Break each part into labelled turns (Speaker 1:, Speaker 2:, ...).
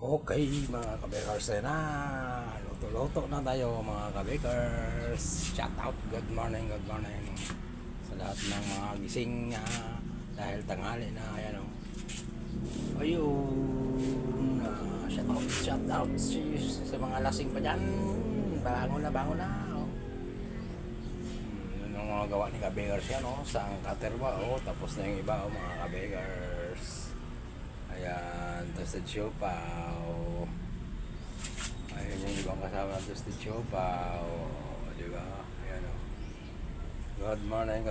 Speaker 1: Okay, mga kabekers na. Luto-luto na tayo mga kabekers. Shout out, good morning sa lahat ng mga gising dahil tanghali na. Ayan o. Ayun. Shout out sa mga lasing pa dyan. Bangon na. Oh. Yun ang mga gawa ni kabekers yan o. Sa katerwa o. Tapos na yung iba o mga kabekers. Ayan, toasted siopaw. Ayan yung ibang kasama ng toasted siopaw. Diba? Ayan o. Good morning,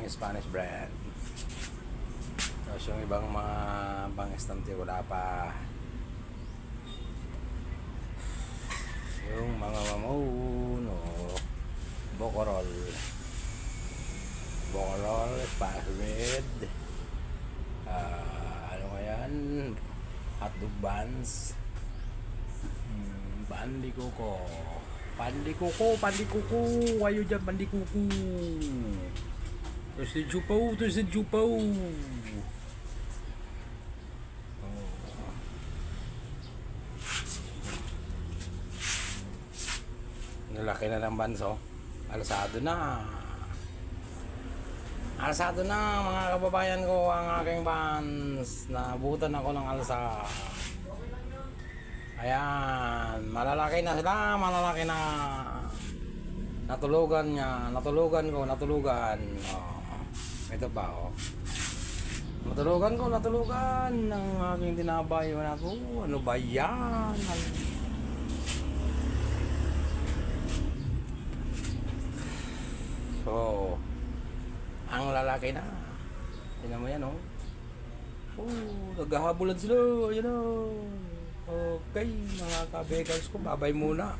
Speaker 1: Spanish bread. Tapos yung ibang mga pang-estante wala pa. Yung mga mamuno. Bocorol, Spanish bread. Ano ngayon? Hotdog buns. Pandikuko. Ayaw dyan, pandikuko. Toasted siopaw. Nalaki na ng buns, oh. Alasado na mga kababayan ko ang aking buns. Nabutan ako ng alsa. Ayan, malalaki na sila, natulugan ko. Oh, ito pa oh. Natulugan ng aking tinabay na to. Ano ba yan? So, ang lalaki na. Tingnan mo yan, oh. Oh, naghahabulan sila. Ayan, oh. Okay, mga kabekers ko, babay muna.